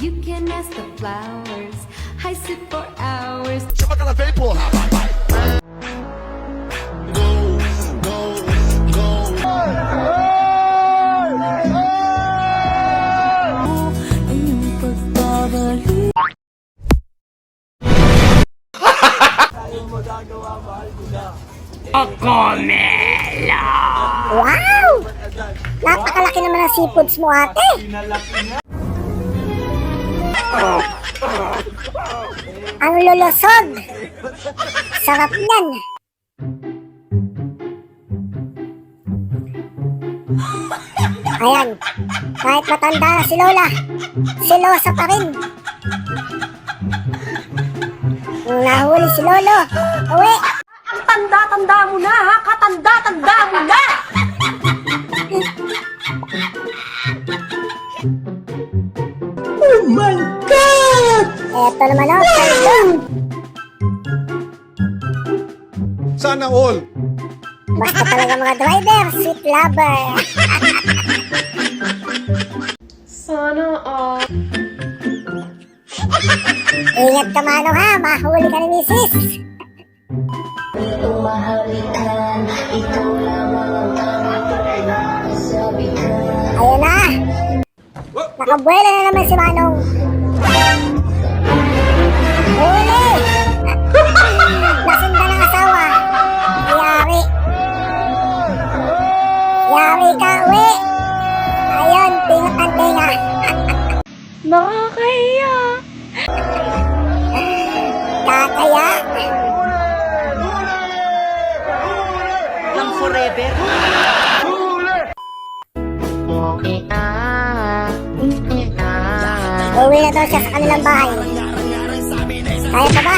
You can ask the flowers. I sit for hours. Chama aquela vem, porra! Vai! Wow! Napakalaki naman ang seafoods mo, ate. Ang lulusog. Sarap niyan. Ayan. Kahit matanda na si Lola, silosa pa rin. Nung nahuli si Lolo, uwi. Ang tanda-tanda mo na, ha? Katanda-tanda mo na! Oh my God! Eto naman o, talong. Sana all! Basta talaga mga driver, sweet lover. Sana all. Ingat ka, Manong, ha? Mahuli ka ni Mrs. Ayun na. Nakabuela na naman si Manong. Huli. Nasundan ng asawa. Yari. Yari ka, uwi. Ayun, tingat ang tinga. Nakakahiya. Kakaya. Lang forever. Uwi na daw siya sa kanilang bahay. Kaya pa ba?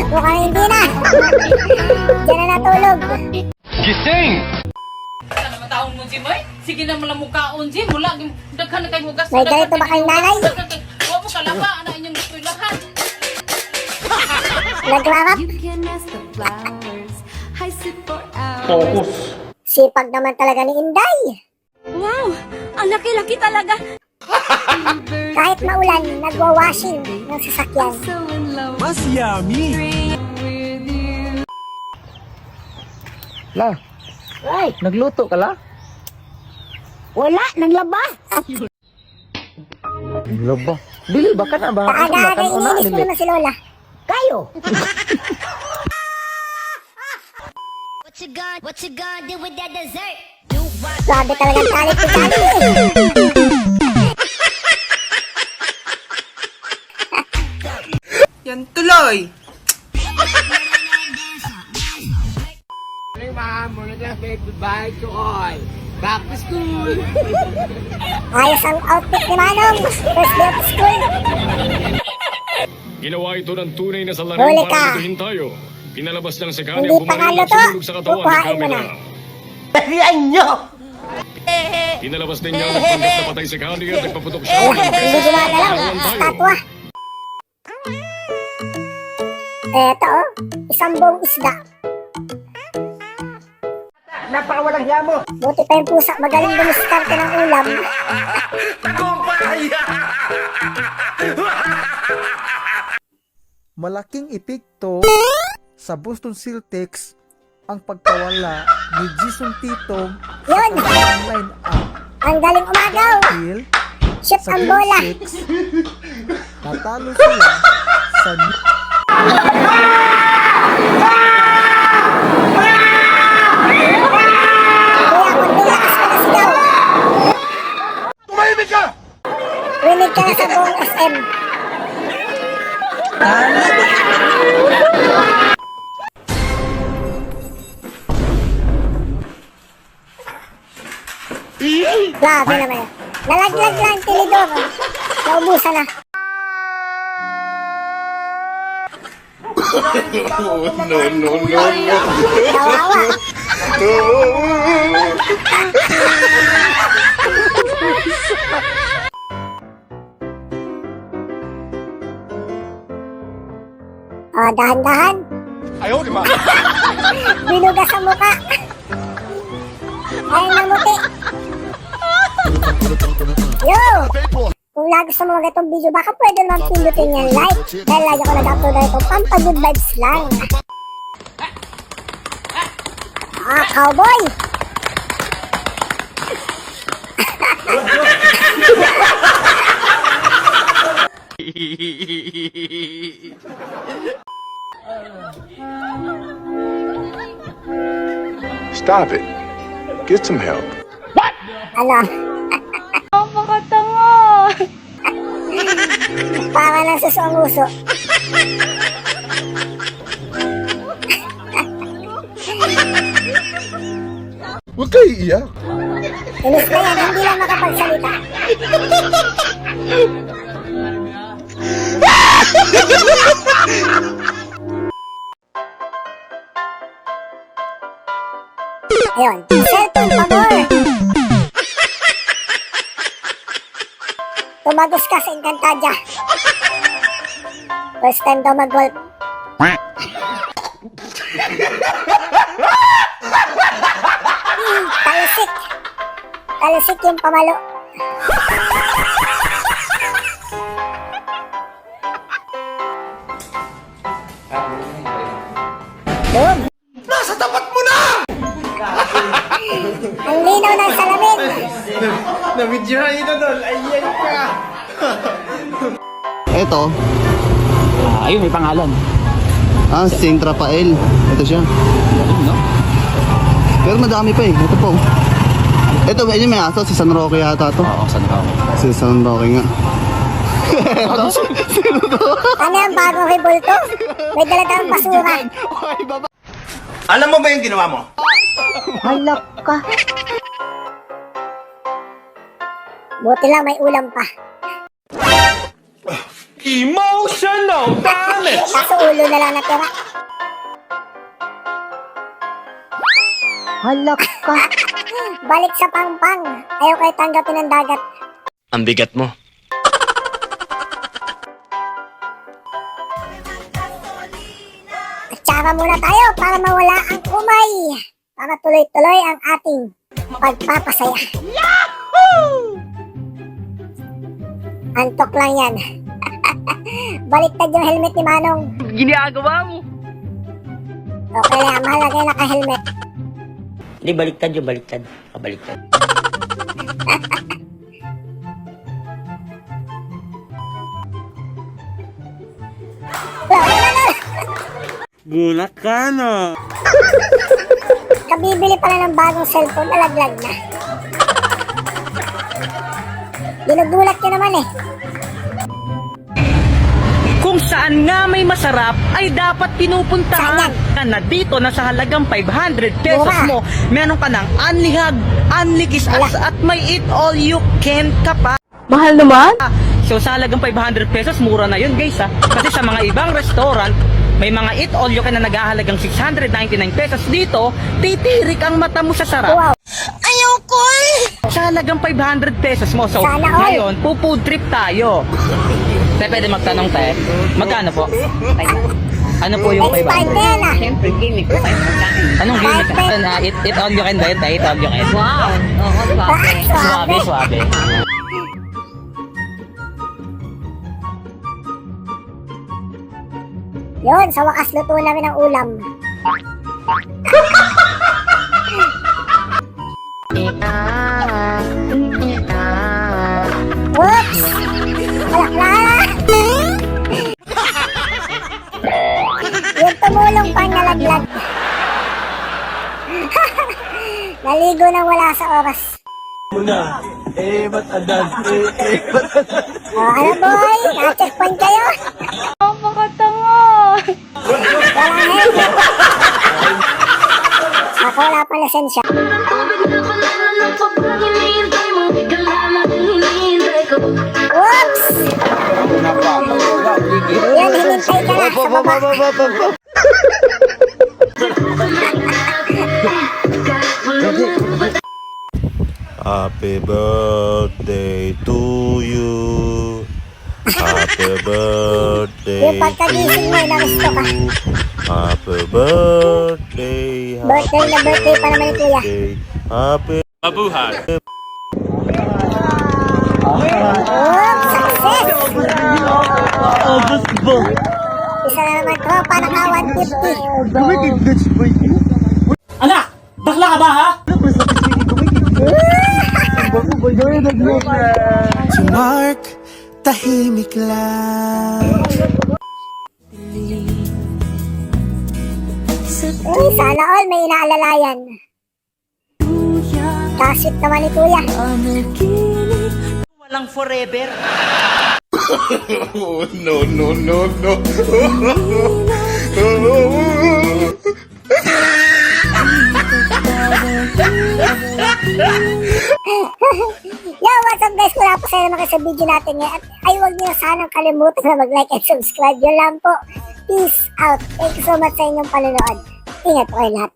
Mukhang hindi na. Diyan na natulog. Gising! Ano taon mo, Jim, ay? Sige na mo lang mukhaon, Jim. Mula, daghan na kayo mugas. May ganito ba kayong nanay? Huwag mo kalaba, ana inyong gusto lahat. Nagrarap. You can ask the flowers. I sit for hours. Sipag naman talaga ni Inday. Wow! Ang laki-laki talaga. Kahit maulan, nagwa-washing ng sasakyan. So in love Mas yummy! with you. La, Ay, nagluto ka la? wala, naglaba. Lobo. Dili ba ka na ba? Aga-aga iniinis mo naman si Lola. Kayo. What you gonna do with that dessert? Grabe talagang talit ni Kali. Yan tuloy. Ayos ang outfit ni Manong. First day of school. Ginawa ito ng tunay na Huli salarin ka. para lutuhin tayo. Pinalabas ng sekanya Hindi ang pa nga bumaril at luto. sumulog sa katawan ng Kukuhain mo kamera. na. Tarihan nyo! Pinalabas din niya ang nagpanggap na patay si Candy at nagpaputok siya ng Hindi beses. gumagalaw. Katawan tayo. Statwa. Eto oh, isang buong isda. Napakawalang hiya mo! Buti pa yung pusa magaling dumiskarte ng ulam. Tagumpay! Malaking epekto sa Boston Celtics ang pagkawala ni Jason Tatum Yun, sa line-up ang galing umagaw. dahil Shoot sa ang bola. Game 6 natalo sila sa Kaya kung nilakas ka na sigaw, Tumahimik ka! winig ka na sa buong SM. Grabe naman yun. Nalaglag lang tinidor. Naubusan na. Kawawa. Dahan-dahan. Ayaw, di ba? Binugas sa muka. Ayun ang muti. Yo! Kung nagustuhan mo mga itong video, baka pwede naman pindutin yung like. Dahil lagi ako nag-upload na ito, pampagood vibes lang. Ah, cowboy! Stop it. Get some help. Ano? Napakatanga! Para ng suso-nguso. Huwag kayo iiyak. Inis na yan, hindi lang makapagsalita. Ayun, cellphone pabor. Tumagos ka sa Encantadia. First time daw mag-golf. Talusik. Talusik yung pamalo. Boom. Nasa tapat mo na! Ang linaw ng salamin. Na-videohan ito doon. Ayan ka! Ito, Ayun, may pangalan. Saint Rafael. Ito siya. Pero madami pa eh. Ito po. Ito, medyo may aso. Si San Roque yata to. Oo, saan ka? Si San Roque nga. Ano yung bagong ribulto? May dala-dalang basura. Alam mo ba yung ginawa mo? Halak ka. Buti lang may ulam pa. Emotional damage! Kaso ulo na lang natira. Halak ka. Balik sa pangpang. Ayaw kayo tanggapin ng dagat. Ang bigat mo. Tsaka muna tayo para mawala ang umay. Para tuloy-tuloy ang ating pagpapasaya. Yahoo! Antok lang yan. Baliktad yung helmet ni Manong. Ginagawa mo? Okay lang, mahalaga yung naka-helmet. Hindi, baliktad yung baliktad. Baliktad. Gulat ka na. Kabibili pala ng bagong cellphone, nalaglag na. Ginugulat ka naman eh. Kung saan nga may masarap ay dapat pinupuntahan. Na dito na sa halagang 500 pesos Mura. mo, meron ka ng unli hug, unli kiss at may eat all you can ka pa. Mahal naman? So sa halagang 500 pesos, mura na yun guys ha. Kasi sa mga ibang restaurant, may mga eat all you can na naghahalagang 699 pesos. Dito, titirik ang mata mo sa sarap. Wow. Ayoko eh! Sa halagang 500 pesos mo. So Sana all. ngayon, pupood trip tayo. Te, pwede magtanong te, magkano po? Ano po yung 500? Expired na yan ah. Siyempre, gimmick ko kayo magkain. Anong gimmick? Eat all you can ba yun? Eat all you can. Wow! Oo, Swabe. Swabe, swabe. Yun, sa wakas luto namin ang ulam. Whoops! Alakla! Yung tumulong pang nalaglag. Naligo nang wala sa oras. Ano boy? Na-checkpoint kayo? Napakatanga! Walang helmet. Ako wala pa lisensya. Whoops! Yan, hinintay ka na sa baba. Happy birthday to you. Happy birthday Yung pagkagising mo, nagusto ka. Happy birthday. Birthday na birthday pa naman ni Kuya. Happy Oops! Isa na naman tropa, naka 150. Anak! Bakla ka ba ha? Si Mark, tahimik lang. Uy, sana all may inaalalayan. Kasit naman ni Kuya. Walang forever. No, no, no, no. Yo, what's up guys? Wala po sa'yo naman kayo sa video natin ngayon. At ay huwag niyo sanang kalimutan na mag-like and subscribe. Yun lang po. Peace out. Thank you so much sa inyong panonood. Ingat po kayo lahat.